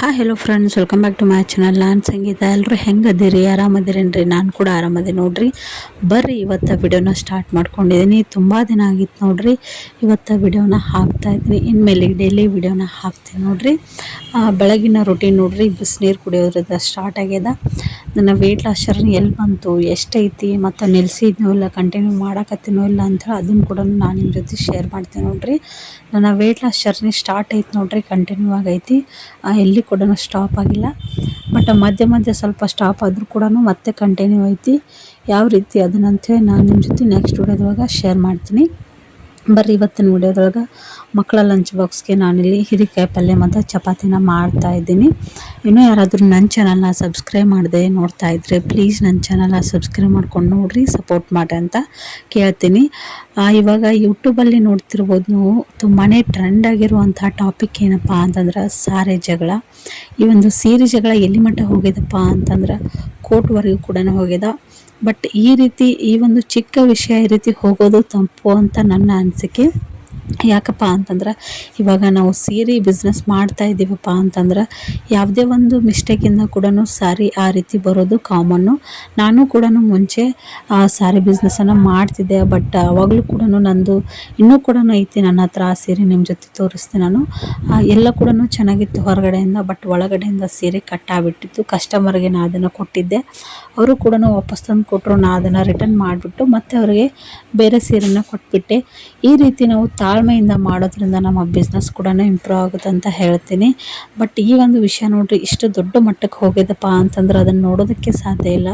Hi hello friends, welcome back to my channel. ನಾನು ಸಂಗೀತ. ಎಲ್ಲರೂ ಹೆಂಗದಿರಿ? ಆರಾಮದಿರೇನ್ರಿ? ನಾನು ಕೂಡ ಆರಾಮದಿ ನೋಡ್ರಿ. ಬರ್ರಿ ಇವತ್ತು ವಿಡಿಯೋನ ಸ್ಟಾರ್ಟ್ ಮಾಡ್ಕೊಂಡಿದ್ದೀನಿ. ತುಂಬ ದಿನ ಆಗಿತ್ತು ನೋಡ್ರಿ. ಇವತ್ತು ವಿಡಿಯೋನ ಹಾಕ್ತಾಯಿದ್ದೀನಿ. ಇನ್ಮೇಲೆ ಡೈಲಿ ವಿಡಿಯೋನ ಹಾಕ್ತೀನಿ ನೋಡ್ರಿ. ಬೆಳಗಿನ ರೊಟೀನ್ ನೋಡ್ರಿ, ಬಿಸಿನೀರು ಕುಡಿಯೋದ್ರಿಂದ ಸ್ಟಾರ್ಟ್ ಆಗ್ಯದ. ನನ್ನ ವೆಯ್ಟ್ ಲಾಸ್ ಜರ್ನಿ ಎಲ್ಲಿ ಬಂತು, ಎಷ್ಟೈತಿ, ಮತ್ತು ನಿಲ್ಲಿಸಿದ್ನೋ ಇಲ್ಲ, ಕಂಟಿನ್ಯೂ ಮಾಡಕತ್ತೀನೋ ಇಲ್ಲ ಅಂಥೇಳಿ ಅದನ್ನು ಕೂಡ ನಾನು ನಿಮ್ಮ ಜೊತೆ ಶೇರ್ ಮಾಡ್ತೀನಿ ನೋಡ್ರಿ. ನನ್ನ ವೆಯ್ಟ್ ಲಾಸ್ ಜರ್ನಿ ಸ್ಟಾರ್ಟ್ ಐತೆ ನೋಡ್ರಿ, ಕಂಟಿನ್ಯೂ ಆಗೈತಿ. ಎಲ್ಲಿ ಕೂಡ ಸ್ಟಾಪ್ ಆಗಿಲ್ಲ. ಬಟ್ ಮಧ್ಯೆ ಮಧ್ಯೆ ಸ್ವಲ್ಪ ಸ್ಟಾಪ್ ಆದರೂ ಕೂಡ ಮತ್ತೆ ಕಂಟಿನ್ಯೂ ಐತಿ. ಯಾವ ರೀತಿ ಅದನ್ನಂತೇಳಿ ನಾನು ನಿಮ್ಮ ಜೊತೆ ನೆಕ್ಸ್ಟ್ ವಿಡಿಯೋದೊಳಗೆ ಶೇರ್ ಮಾಡ್ತೀನಿ. ಬರ್ರಿ ಇವತ್ತಿನ ವಿಡಿಯೋದೊಳಗೆ ಮಕ್ಕಳ ಲಂಚ್ ಬಾಕ್ಸ್ಗೆ ನಾನಿಲ್ಲಿ ಹೀರೆಕಾಯಿ ಪಲ್ಯ ಮತ್ತು ಚಪಾತಿನ ಮಾಡ್ತಾಯಿದ್ದೀನಿ. ಇನ್ನೂ ಯಾರಾದರೂ ನನ್ನ ಚಾನಲ್ನ ಸಬ್ಸ್ಕ್ರೈಬ್ ಮಾಡದೆ ನೋಡ್ತಾ ಇದ್ದರೆ ಪ್ಲೀಸ್ ನನ್ನ ಚಾನಲ್ನ ಸಬ್ಸ್ಕ್ರೈಬ್ ಮಾಡ್ಕೊಂಡು ನೋಡಿರಿ, ಸಪೋರ್ಟ್ ಮಾಡಿ ಅಂತ ಕೇಳ್ತೀನಿ. ಇವಾಗ ಯೂಟ್ಯೂಬಲ್ಲಿ ನೋಡ್ತಿರ್ಬೋದು ನೀವು, ತುಂಬಾ ಟ್ರೆಂಡ್ ಆಗಿರುವಂಥ ಟಾಪಿಕ್ ಏನಪ್ಪ ಅಂತಂದ್ರೆ ಸಾರೆ ಜಗಳ. ಈ ಒಂದು ಸೀರೆ ಜಗಳ ಎಲ್ಲಿ ಮಟ್ಟ ಹೋಗಿದಪ್ಪ ಅಂತಂದ್ರೆ ಕೋರ್ಟ್ವರೆಗೂ ಕೂಡ ಹೋಗ್ಯದ. ಬಟ್ ಈ ಒಂದು ಚಿಕ್ಕ ವಿಷಯ ಈ ರೀತಿ ಹೋಗೋದು ತಪ್ಪು ಅಂತ ನನ್ನ ಅನಿಸಿಕೆ. ಯಾಕಪ್ಪ ಅಂತಂದ್ರೆ ಇವಾಗ ನಾವು ಸೀರೆ ಬಿಸ್ನೆಸ್ ಮಾಡ್ತಾ ಇದ್ದೀವಪ್ಪ ಅಂತಂದ್ರೆ ಯಾವುದೇ ಒಂದು ಮಿಸ್ಟೇಕಿಂದ ಕೂಡ ಸಾರಿ ಆ ರೀತಿ ಬರೋದು ಕಾಮನ್ನು. ನಾನು ಕೂಡ ಮುಂಚೆ ಸಾರಿ ಬಿಸ್ನೆಸ್ಸನ್ನು ಮಾಡ್ತಿದ್ದೆ. ಬಟ್ ಅವಾಗಲೂ ಕೂಡ ನಂದು ಇನ್ನೂ ಕೂಡ ಐತಿ ನನ್ನ ಹತ್ರ ಆ ಸೀರೆ, ನಿಮ್ಮ ಜೊತೆ ತೋರಿಸ್ತೀನಿ ನಾನು. ಎಲ್ಲ ಕೂಡ ಚೆನ್ನಾಗಿತ್ತು ಹೊರಗಡೆಯಿಂದ, ಬಟ್ ಒಳಗಡೆಯಿಂದ ಸೀರೆ ಕಟ್ಟಾಗ್ಬಿಟ್ಟಿತ್ತು. ಕಸ್ಟಮರ್ಗೆ ನಾನು ಅದನ್ನು ಕೊಟ್ಟಿದ್ದೆ, ಅವರು ಕೂಡ ವಾಪಸ್ ತಂದು ಕೊಟ್ಟರು. ನಾನು ಅದನ್ನು ರಿಟರ್ನ್ ಮಾಡಿಬಿಟ್ಟು ಮತ್ತೆ ಅವರಿಗೆ ಬೇರೆ ಸೀರೆನ ಕೊಟ್ಬಿಟ್ಟೆ. ಈ ರೀತಿ ನಾವು ತಾಳ್ಮೆಯಿಂದ ಮಾಡೋದ್ರಿಂದ ನಮ್ಮ ಬಿಸ್ನೆಸ್ ಕೂಡ ಇಂಪ್ರೂವ್ ಆಗುತ್ತೆ ಅಂತ ಹೇಳ್ತೀನಿ. ಬಟ್ ಈ ಒಂದು ವಿಷಯ ನೋಡ್ರಿ, ಇಷ್ಟು ದೊಡ್ಡ ಮಟ್ಟಕ್ಕೆ ಹೋಗಿದಪ್ಪ ಅಂತಂದ್ರೆ ಅದನ್ನು ನೋಡೋದಕ್ಕೆ ಸಾಧ್ಯ ಇಲ್ಲ.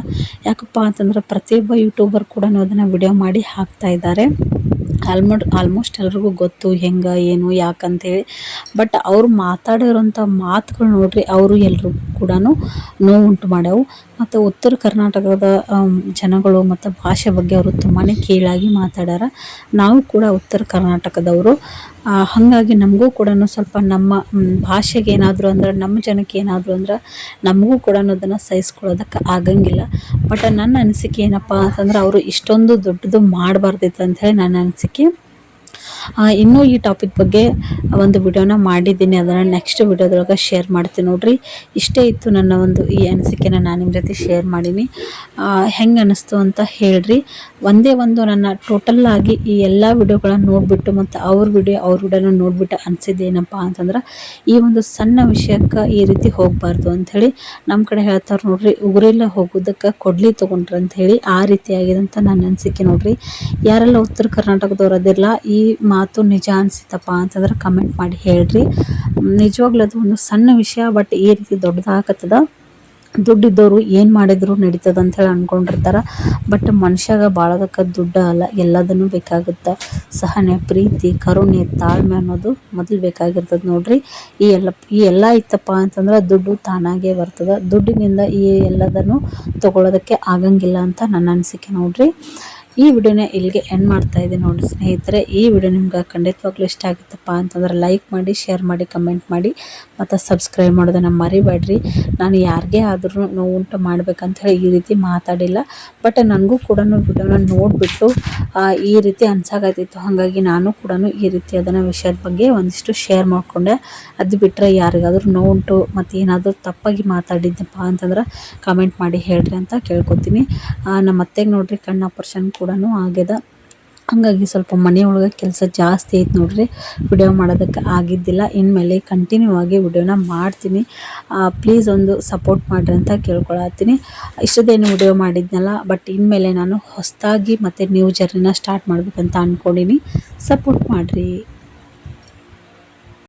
ಯಾಕಪ್ಪ ಅಂತಂದ್ರೆ ಪ್ರತಿಯೊಬ್ಬ ಯೂಟ್ಯೂಬರ್ ಕೂಡ ಅದನ್ನು ವಿಡಿಯೋ ಮಾಡಿ ಹಾಕ್ತಾ ಇದ್ದಾರೆ. ಆಲ್ಮೋಸ್ಟ್ ಎಲ್ರಿಗೂ ಗೊತ್ತು ಹೆಂಗೆ ಏನು ಯಾಕಂತೇಳಿ. ಬಟ್ ಅವ್ರು ಮಾತಾಡಿರೋಂಥ ಮಾತುಗಳು ನೋಡ್ರಿ, ಅವರು ಎಲ್ರಿಗೂ ಕೂಡ ನೋವುಂಟು ಮಾಡ್ಯಾವು. ಮತ್ತು ಉತ್ತರ ಕರ್ನಾಟಕದ ಜನಗಳು ಮತ್ತು ಭಾಷೆ ಬಗ್ಗೆ ಅವರು ತುಂಬಾ ಕೀಳಾಗಿ ಮಾತಾಡ್ಯಾರ. ನಾವು ಕೂಡ ಉತ್ತರ ಕರ್ನಾಟಕದವರು, ಹಾಗಾಗಿ ನಮಗೂ ಕೂಡ ಸ್ವಲ್ಪ ನಮ್ಮ ಭಾಷೆಗೆ ಏನಾದರೂ ಅಂದ್ರೆ, ನಮ್ಮ ಜನಕ್ಕೆ ಏನಾದರೂ ಅಂದ್ರೆ ನಮಗೂ ಕೂಡ ಅದನ್ನು ಸಹಿಸ್ಕೊಳ್ಳೋದಕ್ಕೆ ಆಗಂಗಿಲ್ಲ. ಬಟ್ ನನ್ನ ಅನಿಸಿಕೆ ಏನಪ್ಪ ಅಂತಂದ್ರೆ ಅವರು ಇಷ್ಟೊಂದು ದೊಡ್ಡದು ಮಾಡಬಾರ್ದಿತ್ತು ಅಂಥೇಳಿ ನನ್ನ ಅನಿಸಿಕೆ. ಇನ್ನೂ ಈ ಟಾಪಿಕ್ ಬಗ್ಗೆ ಒಂದು ವಿಡಿಯೋನ ಮಾಡಿದ್ದೀನಿ, ಅದನ್ನು ನೆಕ್ಸ್ಟ್ ವಿಡಿಯೋದೊಳಗೆ ಶೇರ್ ಮಾಡ್ತೀನಿ ನೋಡ್ರಿ. ಇಷ್ಟೇ ಇತ್ತು ನನ್ನ ಒಂದು ಈ ಅನಿಸಿಕೆನ ನಾನು ನಿಮ್ಮ ಜೊತೆ ಶೇರ್ ಮಾಡೀನಿ. ಹೆಂಗೆ ಅನ್ನಿಸ್ತು ಅಂತ ಹೇಳ್ರಿ. ಒಂದೇ ಒಂದು ನನ್ನ ಟೋಟಲ್ಲಾಗಿ ಈ ಎಲ್ಲ ವಿಡಿಯೋಗಳನ್ನು ನೋಡಿಬಿಟ್ಟು ಮತ್ತು ಅವ್ರ ವಿಡಿಯೋನ ನೋಡಿಬಿಟ್ಟು ಅನಿಸಿದ್ದೇನಪ್ಪ ಅಂತಂದ್ರೆ, ಈ ಒಂದು ಸಣ್ಣ ವಿಷಯಕ್ಕೆ ಈ ರೀತಿ ಹೋಗಬಾರ್ದು ಅಂಥೇಳಿ. ನಮ್ಮ ಕಡೆ ಹೇಳ್ತಾರೆ ನೋಡ್ರಿ, ಉಗುರೆಲ್ಲ ಹೋಗೋದಕ್ಕೆ ಕೊಡ್ಲಿ ತೊಗೊಂಡ್ರು ಅಂಥೇಳಿ. ಆ ರೀತಿಯಾಗಿದೆ ಅಂತ ನನ್ನ ಅನಿಸಿಕೆ ನೋಡ್ರಿ. ಯಾರೆಲ್ಲ ಉತ್ತರ ಕರ್ನಾಟಕದವ್ರು ಅದಿರಲ್ಲ, ಈ ಮಾತು ನಿಜ ಅನಿಸಿತಪ್ಪ ಅಂತಂದ್ರೆ ಕಮೆಂಟ್ ಮಾಡಿ ಹೇಳ್ರಿ. ನಿಜವಾಗ್ಲೂ ಅದು ಒಂದು ಸಣ್ಣ ವಿಷಯ, ಬಟ್ ಈ ರೀತಿ ದೊಡ್ಡದಾಗತ್ತದ. ದುಡ್ಡಿದ್ದವರು ಏನು ಮಾಡಿದ್ರು ನಡೀತದೆ ಅಂಥೇಳಿ ಅಂದ್ಕೊಂಡಿರ್ತಾರೆ. ಬಟ್ ಮನುಷ್ಯಾಗ ಬಾಳೋದಕ್ಕೆ ದುಡ್ಡು ಅಲ್ಲ, ಎಲ್ಲದನ್ನು ಬೇಕಾಗುತ್ತೆ. ಸಹನೆ, ಪ್ರೀತಿ, ಕರುಣೆ, ತಾಳ್ಮೆ ಅನ್ನೋದು ಮೊದಲು ಬೇಕಾಗಿರ್ತದೆ ನೋಡ್ರಿ. ಈ ಎಲ್ಲ ಇತ್ತಪ್ಪ ಅಂತಂದ್ರೆ ದುಡ್ಡು ತಾನಾಗೇ ಬರ್ತದೆ. ದುಡ್ಡಿನಿಂದ ಈ ಎಲ್ಲದನ್ನು ತೊಗೊಳೋದಕ್ಕೆ ಆಗಂಗಿಲ್ಲ ಅಂತ ನನ್ನ ಅನಿಸಿಕೆ ನೋಡ್ರಿ. ಈ ವಿಡಿಯೋನ ಇಲ್ಲಿಗೆ ಎಂಡ್ ಮಾಡ್ತಾ ಇದ್ದೀನಿ ನೋಡಿರಿ ಸ್ನೇಹಿತರೆ. ಈ ವಿಡಿಯೋ ನಿಮ್ಗೆ ಖಂಡಿತವಾಗ್ಲೂ ಇಷ್ಟ ಆಗುತ್ತಪ್ಪ ಅಂತಂದ್ರೆ ಲೈಕ್ ಮಾಡಿ, ಶೇರ್ ಮಾಡಿ, ಕಮೆಂಟ್ ಮಾಡಿ, ಮತ್ತು ಸಬ್ಸ್ಕ್ರೈಬ್ ಮಾಡೋದನ್ನು ಮರಿಬೇಡ್ರಿ. ನಾನು ಯಾರಿಗೇ ಆದ್ರೂ ನೋವುಂಟು ಮಾಡ್ಬೇಕಂತ ಹೇಳಿ ಈ ರೀತಿ ಮಾತಾಡಿಲ್ಲ. ಬಟ್ ನನಗೂ ಕೂಡ ವಿಡಿಯೋನ ನೋಡಿಬಿಟ್ಟು ಈ ರೀತಿ ಅನ್ಸಾಕತ್ತಿತ್ತು. ಹಾಗಾಗಿ ನಾನು ಕೂಡ ಈ ರೀತಿ ಅದನ್ನು ವಿಷಯದ ಬಗ್ಗೆ ಒಂದಿಷ್ಟು ಶೇರ್ ಮಾಡಿಕೊಂಡೆ. ಅದು ಬಿಟ್ಟರೆ ಯಾರಿಗಾದ್ರೂ ನೋವುಂಟು ಮತ್ತು ಏನಾದರೂ ತಪ್ಪಾಗಿ ಮಾತಾಡಿದ್ದಪ್ಪ ಅಂತಂದ್ರೆ ಕಮೆಂಟ್ ಮಾಡಿ ಹೇಳ್ರಿ ಅಂತ ಕೇಳ್ಕೊತೀನಿ. ನಮ್ಮ ಅತ್ತೆಗೆ ನೋಡ್ರಿ ಕಣ್ಣು ಆಪರೇಷನ್ ಕೂಡ ಆಗ್ಯದ. ಹಾಗಾಗಿ ಸ್ವಲ್ಪ ಮನೆಯೊಳಗೆ ಕೆಲಸ ಜಾಸ್ತಿ ಐತೆ ನೋಡ್ರಿ, ವಿಡಿಯೋ ಮಾಡೋದಕ್ಕೆ ಆಗಿದ್ದಿಲ್ಲ. ಇನ್ಮೇಲೆ ಕಂಟಿನ್ಯೂ ಆಗಿ ವಿಡಿಯೋನ ಮಾಡ್ತೀನಿ. ಪ್ಲೀಸ್ ಒಂದು ಸಪೋರ್ಟ್ ಮಾಡಿರಿ ಅಂತ ಕೇಳ್ಕೊಳತ್ತೀನಿ. ಇಷ್ಟದೇನು ವಿಡಿಯೋ ಮಾಡಿದ್ನಲ್ಲ, ಬಟ್ ಇನ್ಮೇಲೆ ನಾನು ಹೊಸದಾಗಿ ಮತ್ತು ನ್ಯೂ ಜರ್ನಿನ ಸ್ಟಾರ್ಟ್ ಮಾಡ್ಬೇಕಂತ ಅಂದ್ಕೊಂಡಿನಿ. ಸಪೋರ್ಟ್ ಮಾಡಿರಿ.